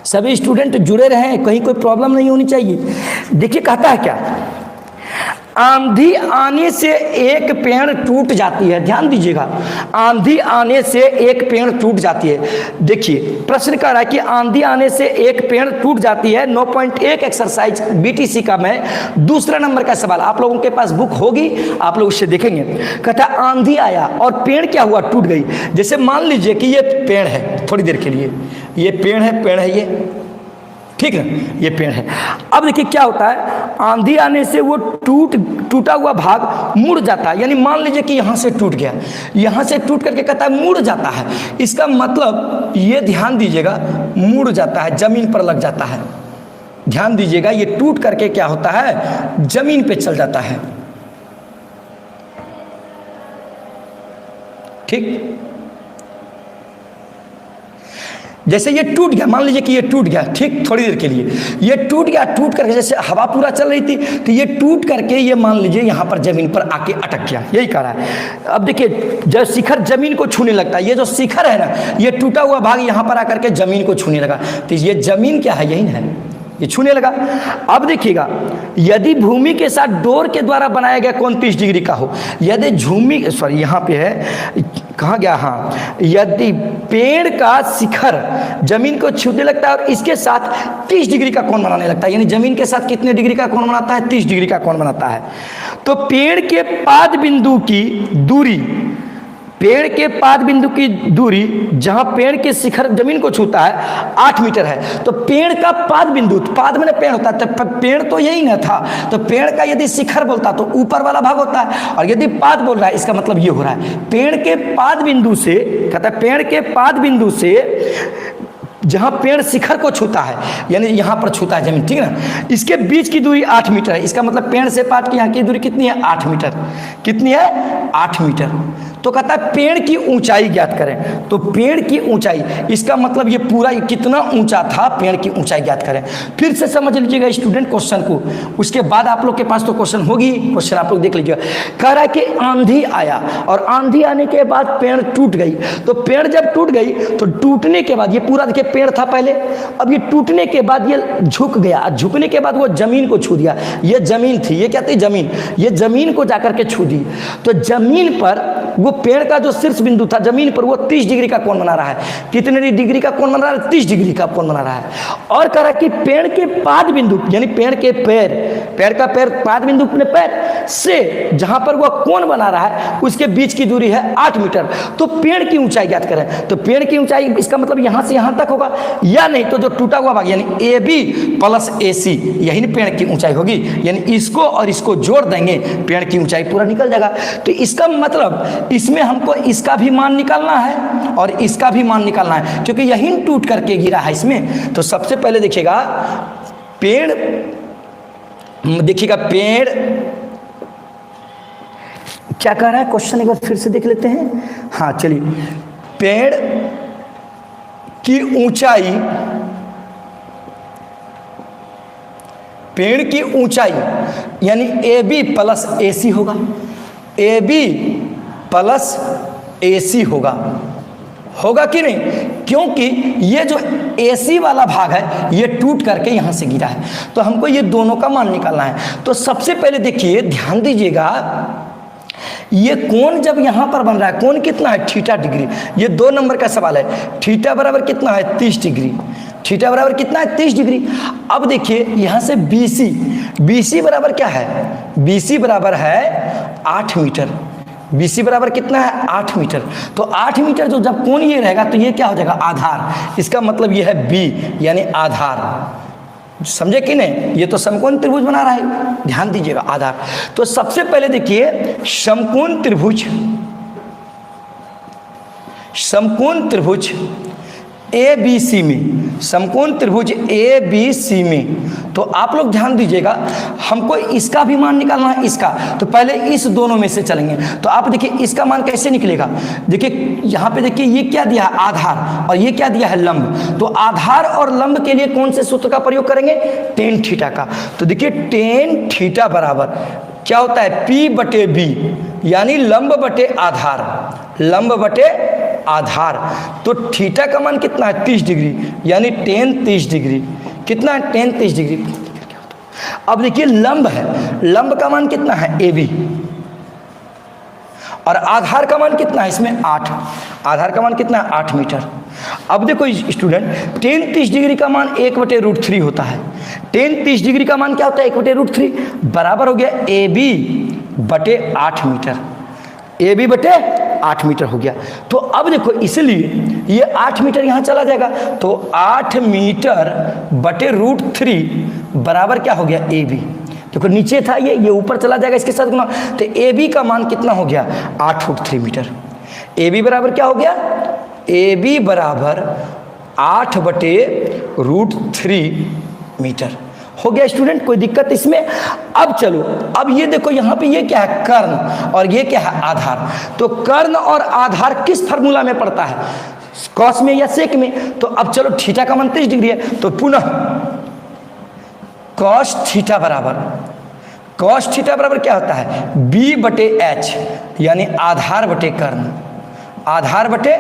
सभी स्टूडेंट जुड़े रहें, कहीं कोई प्रॉब्लम नहीं होनी चाहिए। देखिए कहता है क्या, आंधी आने से एक पेड़ टूट जाती है। ध्यान दीजिएगा, आंधी आने से एक पेड़ टूट जाती है। देखिए प्रश्न कर रहा है कि आंधी आने से एक पेड़ टूट जाती है। 9.1 एक्सरसाइज बीटीसी का मैं दूसरा नंबर का सवाल, आप लोगों के पास बुक होगी, आप लोग उससे देखेंगे। कहता है आंधी आया और पेड़ क्या हुआ, टूट गई। जैसे मान लीजिए कि ये पेड़ है, थोड़ी देर के लिए ये पेड़ है ये, ठीक है, ये पेड़ है। अब देखिए क्या होता है, आंधी आने से वो टूटा हुआ भाग मुड़ जाता है। यानी मान लीजिए कि यहाँ से टूट गया, यहाँ से टूट करके कहता है मुड़ जाता है। इसका मतलब ये ध्यान दीजिएगा, मुड़ जाता है, जमीन पर लग जाता है। ध्यान दीजिएगा, ये टूट करके क्या होता है, जमीन पे चल जाता है। ठीक, जैसे ये टूट गया, मान लीजिए कि ये टूट गया, ठीक, थोड़ी देर के लिए ये टूट गया, टूट करके जैसे हवा पूरा चल रही थी तो ये टूट करके ये मान लीजिए यहाँ पर जमीन पर आके अटक गया, यही कह रहा है। अब देखिए जब शिखर जमीन को छूने लगता है, ये जो शिखर है ना, ये टूटा हुआ भाग यहाँ पर आकर के जमीन को छूने लगा, तो ये जमीन क्या है, यही है, ये छूने लगा। अब देखिएगा, यदि भूमि के साथ डोर के द्वारा बनाया गया कोण 30 डिग्री का हो, यदि यहाँ पे है, कहाँ गया, हाँ, यदि पेड़ का शिखर जमीन को छूने लगता है और इसके साथ 30 डिग्री का कोण बनाने लगता है, यानी जमीन के साथ कितने डिग्री का कोण बनाता है, 30 डिग्री का कोण बनाता है। तो पेड़ के पाद बिंदु की दूरी, पेड़ के पाद बिंदु की दूरी जहां पेड़ के शिखर जमीन को छूता है 8 मीटर है। तो पेड़ का पाद बिंदु, पाद में पेड़ होता है, तो पेड़ तो यही ना था, तो पेड़ का यदि शिखर बोलता तो ऊपर वाला भाग होता है, और यदि पाद बोल रहा है इसका मतलब ये हो रहा है, पेड़ के पाद बिंदु से, कहता है पेड़ के पाद बिंदु से जहां पेड़ शिखर को छूता है, यानी यहां पर छूता है जमीन, ठीक है ना, इसके बीच की दूरी 8 मीटर है। इसका मतलब पेड़ से पाद की यहाँ की दूरी कितनी है, 8 मीटर। कितनी है, 8 मीटर। तो कहता है पेड़ की ऊंचाई ज्ञात करें। तो पेड़ की ऊंचाई, इसका मतलब ये पूरा कितना ऊंचा था, पेड़ की ऊंचाई ज्ञात करें। फिर से समझ लीजिएगा स्टूडेंट क्वेश्चन को, उसके बाद आप लोग के पास तो क्वेश्चन होगी, क्वेश्चन आप लोग देख लीजिएगा। कह रहा है कि आंधी आया और आंधी आने के बाद पेड़ टूट गई। तो पेड़ जब टूट गई तो टूटने के बाद, ये पूरा देखिए पेड़ था पहले, अब ये टूटने के बाद ये झुक गया, झुकने के बाद वो जमीन को छू दिया। ये जमीन थी, ये क्या थी, जमीन, ये जमीन को जाकर के छू दी। तो जमीन पर वो पेड़ का जो शीर्ष बिंदु था जमीन पर, वो 30 डिग्री का कोण बना रहा है। कितने डिग्री का कोण बना रहा है? 30 डिग्री का कोण बना रहा है। और कह रहा है कि पेड़ के पाद बिंदु, यानी पेड़ के पेड़ का पैर पाद बिंदु अपने पैर से जहां पर वह कोण बना रहा है उसके बीच की दूरी है 8 मीटर। तो पेड़ की ऊंचाई ज्ञात करें। तो पेड़ की ऊंचाई इसका मतलब यहां से यहां तक होगा, या नहीं तो जो टूटा हुआ भाग यानी AB प्लस AC, यही ना पेड़ की ऊंचाई होगी। यानी इसको और इसको जोड़ देंगे, पेड़ की ऊंचाई पूरा निकल जाएगा। तो इसका मतलब इसमें हमको इसका भी मान निकालना है और इसका भी मान निकालना है, क्योंकि यही टूट करके गिरा है इसमें। तो सबसे पहले देखिएगा पेड़, देखिएगा पेड़ क्या कह रहा है, क्वेश्चन एक बार फिर से देख लेते हैं। हाँ चलिए, पेड़ की ऊंचाई, पेड़ की ऊंचाई यानी AB प्लस AC होगा, AB प्लस AC होगा, होगा कि नहीं? क्योंकि ये जो AC वाला भाग है ये टूट करके यहाँ से गिरा है, तो हमको ये दोनों का मान निकालना है। तो सबसे पहले देखिए, ध्यान दीजिएगा, ये कोण जब यहाँ पर बन रहा है, कोण कितना है? Theta degree. ये 2 नंबर का सवाल है। थीटा बराबर कितना है? 30 डिग्री। थीटा बराबर कितना है? 30 डिग्री। अब देखिए यहाँ से BC, BC बराबर क्या है? BC बराबर है 8 मीटर। BC बराबर कितना है? 8 मीटर। तो 8 मीटर जो जब कोण ये रहेगा तो ये क्या हो जाएगा? आधार। इसका मतलब ये है B यानी आधार। समझे कि नहीं? ये तो समकोण त्रिभुज बना रहा है, ध्यान दीजिएगा, आधार। तो सबसे पहले देखिए समकोण त्रिभुज, समकोण त्रिभुज ABC में, समकोण त्रिभुज ABC में, तो आप लोग ध्यान दीजिएगा, हमको इसका भी मान निकालना है, इसका। तो पहले इस दोनों में से चलेंगे। तो आप देखिए इसका मान कैसे निकलेगा। देखिए यहाँ पे देखिए ये क्या दिया है? आधार, और ये क्या दिया है? लंब। तो आधार और लंब के लिए कौन से सूत्र का प्रयोग करेंगे? टेन थीटा का। तो देखिए टेन थीटा बराबर क्या होता है? P बटे B, यानी लंब बटे आधार, लंब बटे आधार। तो थीटा का मान कितना है? 30 डिग्री, यानी टेन 30 डिग्री। कितना है? Ten 30 degree. अब देखिए लंब है, लंब का मान कितना है? AB, और आधार का मान कितना है इसमें? 8। आधार का मान कितना है? 8 मीटर। अब देखो स्टूडेंट, टेन 30 डिग्री का मान 1/√3 होता है। टेन 30 डिग्री का मान क्या होता है? 1/√3 बराबर हो गया AB बटे 8 मीटर। AB बटे 8 मीटर हो गया। तो अब देखो, इसलिए ये 8 मीटर यहाँ चला जाएगा, तो 8 मीटर बटे √3 बराबर क्या हो गया? AB। देखो नीचे था ये ऊपर चला जाएगा इसके साथ गुना, तो AB का मान कितना हो गया? 8√3 मीटर। AB बराबर क्या हो गया? AB बराबर 8 बटे √3 मीटर हो गया। स्टूडेंट कोई दिक्कत इसमें? अब चलो, अब ये देखो यहाँ पे ये क्या है? कर्ण, और ये क्या है? आधार। तो कर्ण और आधार किस फार्मूला में पड़ता है? कॉस में या सेक में? तो अब चलो, थीटा का मान 30 डिग्री है, तो पुनः कॉस थीटा बराबर, कॉस थीटा बराबर क्या होता है? B बटे H, यानी आधार बटे कर्ण, आधार बटे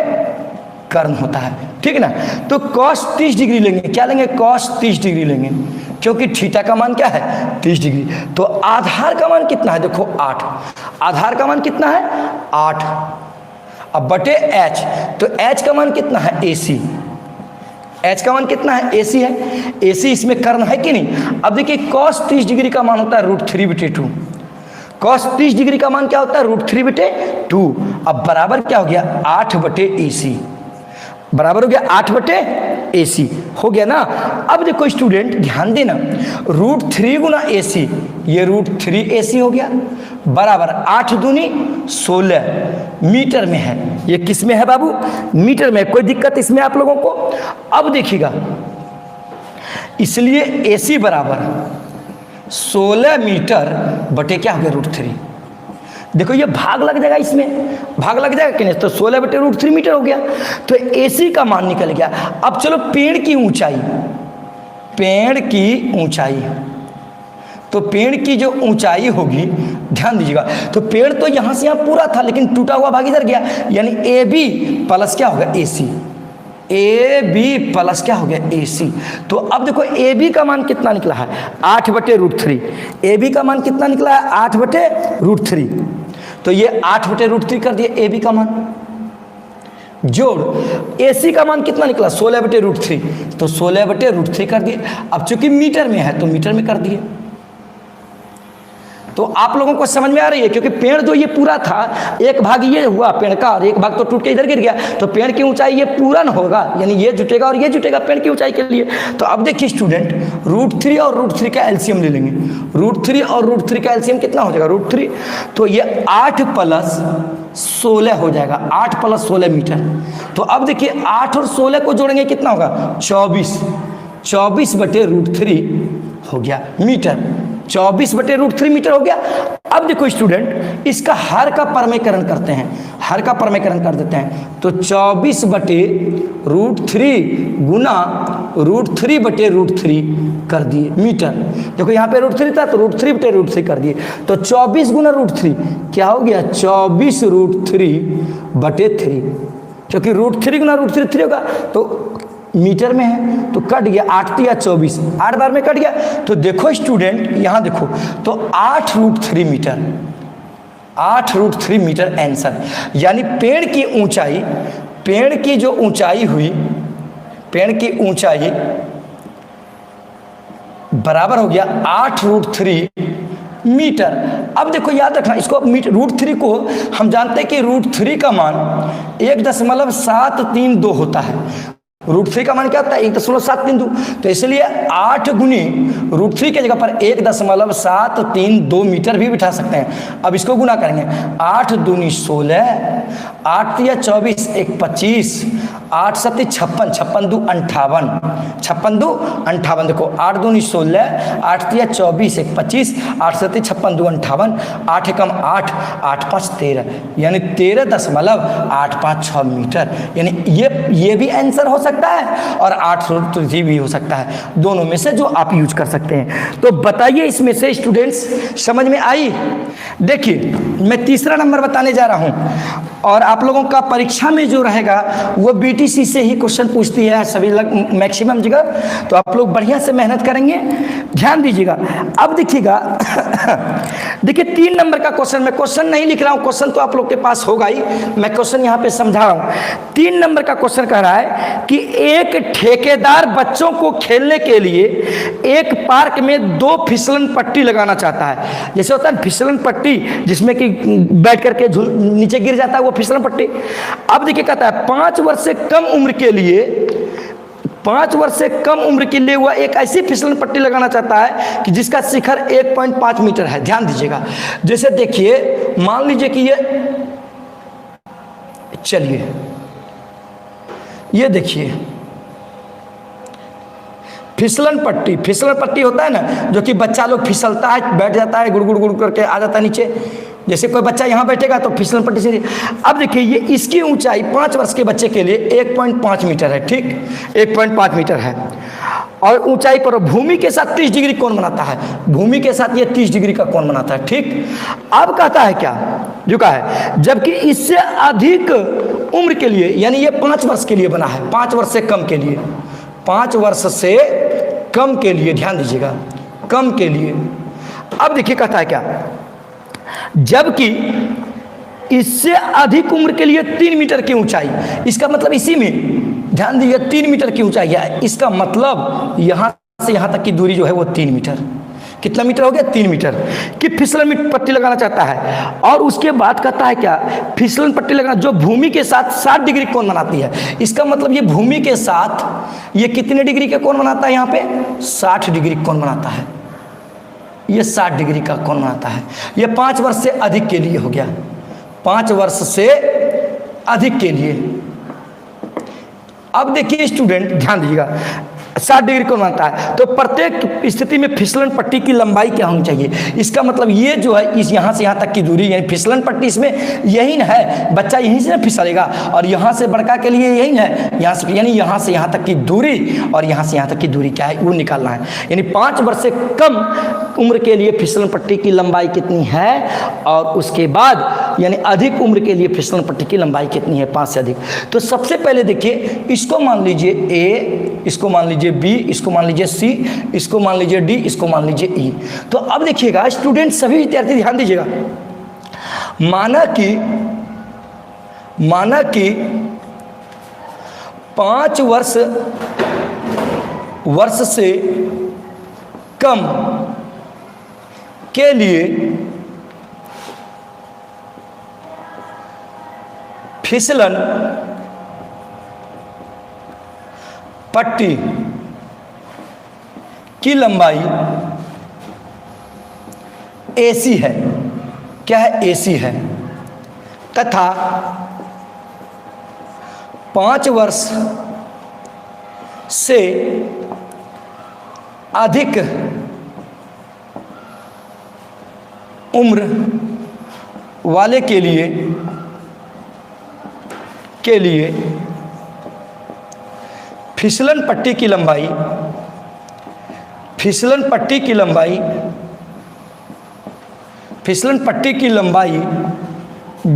कर्ण होता है, ठीक ना। तो कॉस 30 डिग्री लेंगे, क्या लेंगे? कॉस 30 डिग्री लेंगे, क्योंकि थीटा का मान क्या है? 30 डिग्री। तो आधार का मान कितना है? देखो 8, आधार का मान कितना है? 8। अब बटे H, तो H का मान कितना है? AC। H का मान कितना है? AC है। AC इसमें कर्ण है कि नहीं? अब देखिए cos 30 डिग्री का मान होता है √3/2। cos 30 डिग्री का मान क्या होता है? √3/2। अब बराबर क्या हो गया? 8 बटे AC, बराबर हो गया 8 बटे AC हो गया ना। अब देखो स्टूडेंट ध्यान देना, √3 गुना AC, ये √3 AC हो गया, बराबर 8 दूनी 16 मीटर में है। ये किस में है बाबू? मीटर में। कोई दिक्कत इसमें आप लोगों को? अब देखिएगा, इसलिए AC बराबर 16 मीटर बटे क्या हो गया? √3। देखो ये भाग लग जाएगा, इसमें भाग लग जाएगा कि नहीं? तो 16 बटे √3 मीटर हो गया। तो AC का मान निकल गया। अब चलो पेड़ की ऊंचाई, पेड़ की ऊंचाई, तो पेड़ की जो ऊंचाई होगी, ध्यान दीजिएगा, तो पेड़ तो यहाँ से यहाँ पूरा था, लेकिन टूटा हुआ भाग इधर गया, यानी AB प्लस क्या होगा? AC। AB प्लस क्या हो गया? AC। तो अब देखो AB का मान कितना निकला है? 8 बटे √3। AB का मान कितना निकला है? 8 बटे √3। तो ये 8/√3 कर दिए ए बी का मान। जोड़ ए सी का मान कितना निकला 16/√3, तो 16/√3 कर दिए। अब चूंकि मीटर में है तो मीटर में कर दिए। तो आप लोगों को समझ में आ रही है, क्योंकि पेड़ जो ये पूरा था, एक भाग ये हुआ पेड़ का और एक भाग तो टूट के इधर गिर गया, तो पेड़ की ऊंचाई ये पूरा न होगा, यानी ये जुटेगा और ये जुटेगा पेड़ की ऊंचाई के लिए। तो अब देखिए स्टूडेंट, √3 और √3 का एलसीएम ले लेंगे। √3 और √3 का एलसीएम कितना हो जाएगा √3, तो ये 8 + 16 हो जाएगा, 8 + 16 मीटर। तो अब देखिए 8 और 16 को जोड़ेंगे कितना होगा 24, 24/√3 हो गया मीटर, 24/√3 मीटर हो गया। अब देखो स्टूडेंट, इसका हर का परमीकरण करते हैं, हर का परमीकरण कर देते हैं। तो 24/√3 गुना √3/√3 कर दिए मीटर। देखो यहाँ पे √3 था तो √3/√3 कर दिए, तो 24 गुना √3 क्या हो गया 24√3/3, क्योंकि √3 गुना √3 3 होगा, तो मीटर में है तो कट गया, 8 × 24, 8 बार में कट गया। तो देखो स्टूडेंट, यहाँ देखो, तो 8√3 मीटर, 8√3 मीटर आंसर। यानी पेड़ की ऊंचाई, पेड़ की जो ऊंचाई हुई, पेड़ की ऊंचाई बराबर हो गया 8√3 मीटर। अब देखो याद रखना इसको, √3 को हम जानते हैं कि √3 का मान 1.732 होता है। √3 का मान क्या होता है 1.732, तो इसलिए 8 गुनी √3 के जगह पर 1.732 मीटर भी बिठा सकते हैं। अब इसको गुना करेंगे, 8 दूनी 16, 8 × 24 = 25, 8 × 7 = 56, 56 2 58, 56 2 58। देखो 8 दूनी 16, 8 × 24 = 25, 8 × 7 = 56 2 58, 8 × 8, 8 × 5 = 13, यानी 13.856 मीटर। यानी ये भी आंसर हो सकता है और 8√3 भी हो सकता है, दोनों में से जो आप यूज कर सकते हैं। तो बताइए इसमें से स्टूडेंट्स समझ में आई। देखिए मैं तीसरा नंबर बताने जा रहा हूं, और आप लोगों का परीक्षा में जो रहेगा वो बीटीसी से ही क्वेश्चन पूछती है सभी मैक्सिमम जगह, तो आप लोग बढ़िया से मेहनत करेंगे, ध्यान दीजिएगा। अब देखिएगा देखिए 3 नंबर का क्वेश्चन, मैं क्वेश्चन नहीं लिख रहा हूं, क्वेश्चन तो आप लोग के पास होगा ही, मैं क्वेश्चन यहां पे समझा रहा हूं। 3 नंबर का क्वेश्चन कह रहा है कि एक ठेकेदार बच्चों को खेलने के लिए एक पार्क में 2 फिसलन पट्टी लगाना चाहता है। जैसे होता है फिसलन पट्टी जिसमें कि बैठ करके नीचे गिर जाता है, वो फिसलन पट्टी। अब देखिए कहता है 5 वर्ष से कम उम्र के लिए, 5 वर्ष से कम उम्र के लिए वह एक ऐसी फिसलन पट्टी लगाना चाहता है कि जिसका शिखर 1.5 मीटर है। ध्यान दीजिएगा, जैसे देखिए मान लीजिए कि चलिए ये देखिए फिसलन पट्टी, फिसलन पट्टी होता है ना, जो कि बच्चा लोग फिसलता है, बैठ जाता है, गुड़ गुड़ गुड़ करके आ जाता है नीचे। जैसे कोई बच्चा यहाँ बैठेगा तो फिसलन पट्टी से। अब देखिए ये इसकी ऊंचाई 5 वर्ष के बच्चे के लिए 1.5 मीटर है, ठीक 1.5 मीटर है। और ऊंचाई पर भूमि के साथ 30 डिग्री कोण बनाता है, भूमि के साथ ये 30 डिग्री का कोण बनाता है, ठीक। अब कहता है क्या, जो कहा है जबकि इससे अधिक उम्र के लिए, यानी ये 5 वर्ष के लिए बना है, 5 वर्ष से कम के लिए, 5 वर्ष से कम के लिए, ध्यान दीजिएगा कम के लिए। अब देखिए कहता है क्या, जबकि इससे अधिक उम्र के लिए 3 मीटर की ऊंचाई, इसका मतलब इसी में ध्यान दीजिए 3 मीटर की ऊंचाई है, इसका मतलब यहां से यहां तक की दूरी जो है वो 3 मीटर। कितना मीटर हो गया 3 मीटर की फिसलन पट्टी लगाना चाहता है। और उसके बाद कहता है क्या, फिसलन पट्टी लगाना जो भूमि के साथ 60 डिग्री कोण बनाती है। इसका मतलब ये भूमि के साथ ये कितने डिग्री का कोण बनाता है, यहाँ पे 60 डिग्री कोण बनाता है, ये 60 डिग्री का कोण बनाता है। ये 5 वर्ष से अधिक के लिए हो गया, 5 वर्ष से अधिक के लिए। अब देखिए स्टूडेंट ध्यान दीजिएगा 60 डिग्री कोण बनता है, तो प्रत्येक स्थिति में फिसलन पट्टी की लंबाई क्या होनी चाहिए। इसका मतलब ये जो है इस यहाँ से यहाँ तक की दूरी, यानी फिसलन पट्टी इसमें यही न है, बच्चा यहीं से फिसलेगा, और यहाँ से बड़का के लिए यही न है, यहाँ से यानी यहाँ से यहाँ तक की दूरी और यहाँ से यहाँ तक की दूरी क्या है वो निकालना है। यानी 5 वर्ष से कम उम्र के लिए फिसलन पट्टी की लंबाई कितनी है, और उसके बाद यानी अधिक उम्र के लिए फिसलन पट्टी की लंबाई कितनी है, 5 से अधिक। तो सबसे पहले देखिए इसको मान लीजिए ए, इसको मान लीजिए बी, इसको मान लीजिए सी, इसको मान लीजिए डी, इसको मान लीजिए ई। तो अब देखिएगा स्टूडेंट, सभी विद्यार्थी ध्यान दीजिएगा, माना कि 5 वर्ष से कम के लिए फिसलन पट्टी की लंबाई AC है। क्या है? AC है। तथा 5 वर्ष से अधिक उम्र वाले के लिए फिसलन पट्टी की लंबाई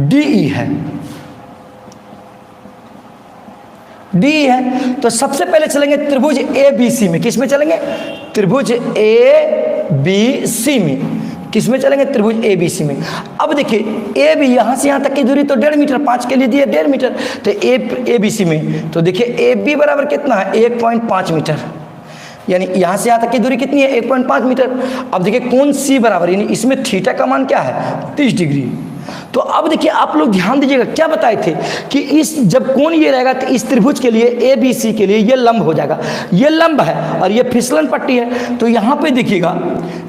DE है। DE है। तो सबसे पहले चलेंगे त्रिभुज ABC में। किस में चलेंगे? त्रिभुज ABC में। किस में चलेंगे? त्रिभुज ABC में। अब देखिए AB यहाँ से यहाँ तक की दूरी तो 1.5 मीटर, 5 के लिए दिए 1.5 मीटर, तो ABC में तो देखिए AB बराबर कितना है? 1.5 मीटर। यानी यहाँ से यहाँ तक की दूरी कितनी है? 1.5 मीटर। अब देखिए कोण C बराबर, यानी इसमें थीटा का मान क्या है? 30 डिग्री। तो अब देखिए आप लोग ध्यान दीजिएगा, क्या बताए थे कि इस जब कोण ये रहेगा तो इस त्रिभुज के लिए ABC के लिए ये लंब हो जाएगा। ये लंब है और ये फिसलन पट्टी है। तो यहाँ पे देखिएगा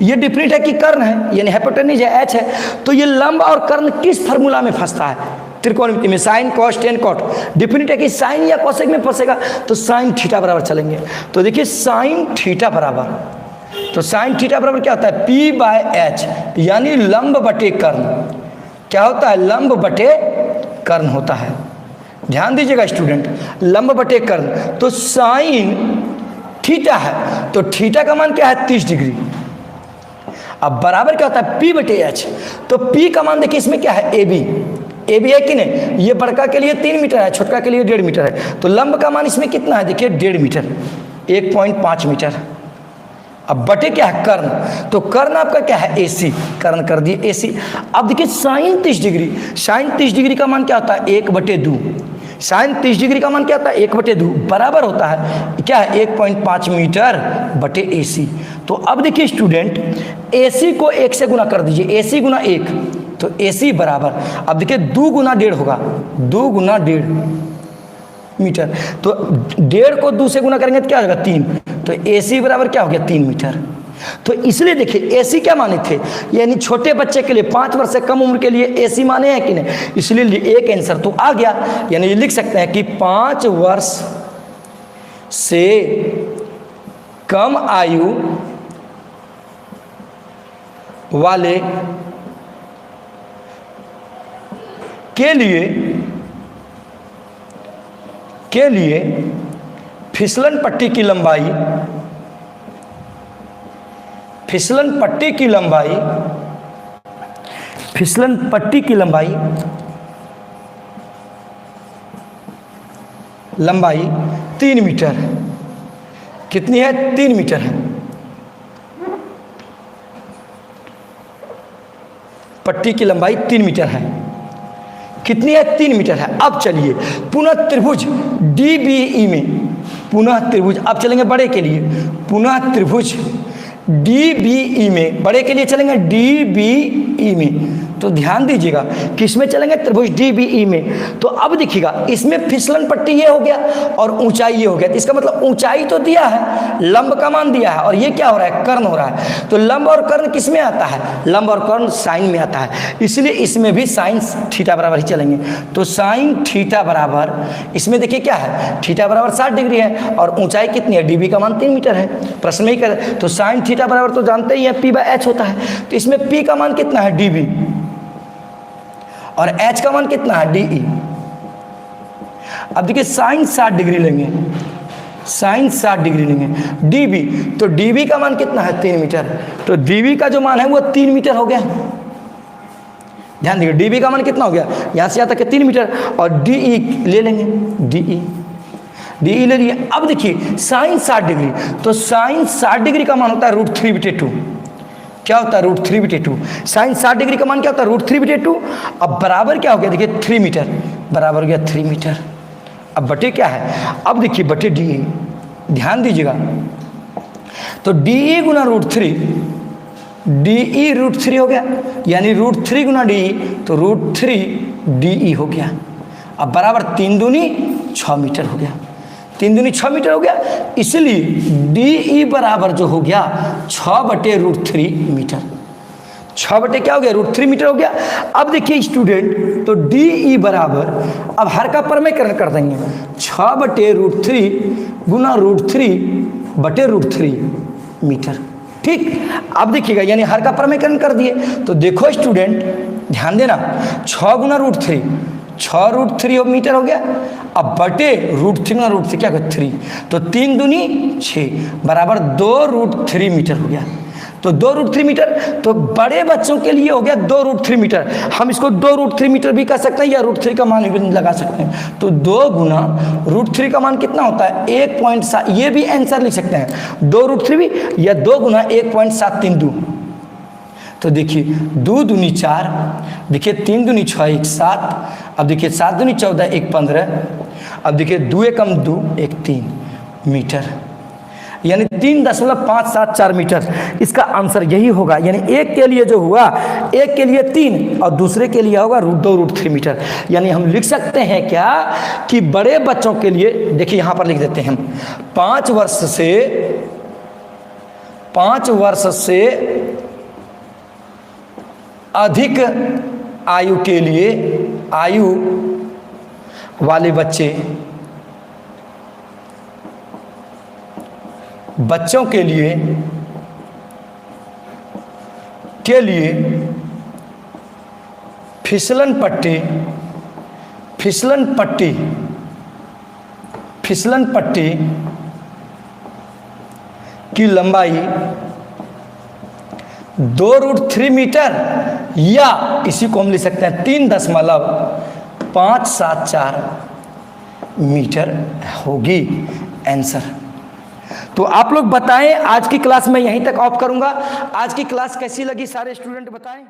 ये डिफरेंट है कि कर्ण है, यानी हाइपोटेन्यूज है, H है। तो ये लंब और कर्ण किस फार्मूला में फंसता है? त्रिकोणमिति में। Sine cos tan cot. Different है कि साइन या कॉसेक में फंसेगा, तो साइन थीटा बराबर चलेंगे। तो देखिए साइन थीटा बराबर, तो साइन थीटा बराबर क्या होता है? P/H, यानी लंब बटे कर्ण। क्या होता है? लंब बटे कर्ण होता है। ध्यान दीजिएगा स्टूडेंट, लंब बटे कर्ण। तो साइन थीटा है, तो थीटा का मान क्या है? 30 डिग्री। अब बराबर क्या होता है? P/H। तो P का मान देखिए इसमें क्या है? AB है कि नहीं? ये बड़का के लिए 3 मीटर है, छोटका के लिए 1.5 मीटर है। तो लंब का मान इसमें कितना है? देखिए 1.5 मीटर, 1.5 मीटर। अब बटे क्या है? कर्ण। तो कर्ण आपका क्या है? AC। कर्ण कर दिए AC। अब देखिए साइन 30 डिग्री, साइन 30 डिग्री का मान क्या होता है? 1/2। साइन 30 डिग्री का मान क्या होता है? 1/2 बराबर होता है क्या है? 1.5 मीटर बटे AC। तो अब देखिए स्टूडेंट, AC को 1 से गुना कर दीजिए, AC गुना 1, तो AC बराबर, अब देखिए 2 गुना 1.5 होगा, 2 गुना 1.5 मीटर। तो 1.5 को 2 से गुना करेंगे तो क्या होगा? 3। तो AC बराबर क्या हो गया? 3 मीटर। तो इसलिए देखिए AC क्या माने थे? यानी छोटे बच्चे के लिए 5 वर्ष से कम उम्र के लिए AC माने हैं कि नहीं? इसलिए एक आंसर तो आ गया। यानी ये लिख सकते हैं कि 5 वर्ष से कम आयु वाले के लिए फिसलन पट्टी की लंबाई लंबाई 3 मीटर। कितनी है? 3 मीटर है। पट्टी की लंबाई 3 मीटर है। कितनी है? 3 मीटर है। अब चलिए पुनः त्रिभुज DBE में, पुनः त्रिभुज, अब चलेंगे बड़े के लिए, पुनः त्रिभुज DBE में, बड़े के लिए चलेंगे DBE में। तो ध्यान दीजिएगा किसमें चलेंगे? त्रिभुज DBE में। तो अब देखिएगा इसमें फिसलन पट्टी ये हो गया और ऊंचाई ये हो गया। तो इसका मतलब ऊंचाई तो दिया है, लंब का मान दिया है, और ये क्या हो रहा है? कर्ण हो रहा है। तो लंब और कर्ण किस में आता है? लंब और कर्ण साइन में आता है। इसलिए इसमें भी साइन थीटा बराबर ही चलेंगे। तो साइन थीटा बराबर, इसमें देखिए क्या है? थीटा बराबर 60 डिग्री है और ऊंचाई कितनी है? DB का मान 3 मीटर है। प्रश्न में ही कर, तो साइन थीटा बराबर तो जानते ही है P/H होता है। तो इसमें P का मान कितना है? DB, और H का मान कितना है? DE। अब देखिए साइन 60 डिग्री लेंगे, साइन 60 डिग्री लेंगे, DB, तो DB का मान कितना है? 3 मीटर। तो DB का जो मान है वो 3 मीटर हो गया। ध्यान देखिए DB का मान कितना हो गया? यहाँ से यहाँ तक 3 मीटर, और DE ले लेंगे, DE ले लिए। अब देखिए साइन 60 डिग्री, तो साइन 60 डिग्री का मान होता है √3/2। क्या होता है √3/2। साइन 60 डिग्री का मान क्या होता है √3/2। अब बराबर क्या हो गया, देखिए 3 मीटर, बराबर हो गया 3 मीटर। अब बटे क्या है, अब देखिए बटे DE, ध्यान दीजिएगा। तो DE गुना √3, DE √3 हो गया, यानी √3 गुना DE, तो √3 DE हो गया। अब बराबर 3 दूनी 6 मीटर हो गया, 3 दूनी 6 मीटर हो गया। इसलिए DE बराबर जो हो गया 6/√3 मीटर। 6 बटे क्या हो गया √3 मीटर हो गया। अब देखिए स्टूडेंट, तो DE बराबर, अब हर का परमेकरण कर देंगे, 6/√3 गुना √3/√3 मीटर। ठीक, अब देखिएगा, यानी हर का परमेकरण कर दिए। तो देखो स्टूडेंट ध्यान देना, 6 गुना √3, 6√3 मीटर हो गया। अब बटे √3 गुना √3 क्या होगा 3, तो 3 दूनी 6 बराबर 2√3 मीटर हो गया। तो 2√3 मीटर, तो बड़े बच्चों के लिए हो गया 2√3 मीटर। हम इसको 2√3 मीटर भी कह सकते हैं या √3 का मान भी लगा सकते हैं। तो 2 गुना √3 का मान कितना होता है 1.7, ये भी आंसर लिख सकते हैं 2√3 भी, या 2 गुना 1.732। तो देखिए 2 दूनी 4, देखिए 3 दूनी 6, 1 7, अब देखिए 7 दूनी 14, 1 15, अब देखिए 2 एकम 2, 1 3 मीटर, यानी 3.574 मीटर इसका आंसर यही होगा। यानी एक के लिए जो हुआ, एक के लिए 3 और दूसरे के लिए होगा √2√3 मीटर। यानी हम लिख सकते हैं क्या कि बड़े बच्चों के लिए, देखिए यहाँ पर लिख देते हैं हम 5 वर्ष से अधिक आयु के लिए, आयु वाले बच्चों के लिए फिसलन पट्टी की लंबाई 2√3 मीटर, या इसी को हम लिख सकते हैं 3.574 मीटर होगी आंसर। तो आप लोग बताएं, आज की क्लास मैं यहीं तक ऑफ करूंगा। आज की क्लास कैसी लगी सारे स्टूडेंट बताएं।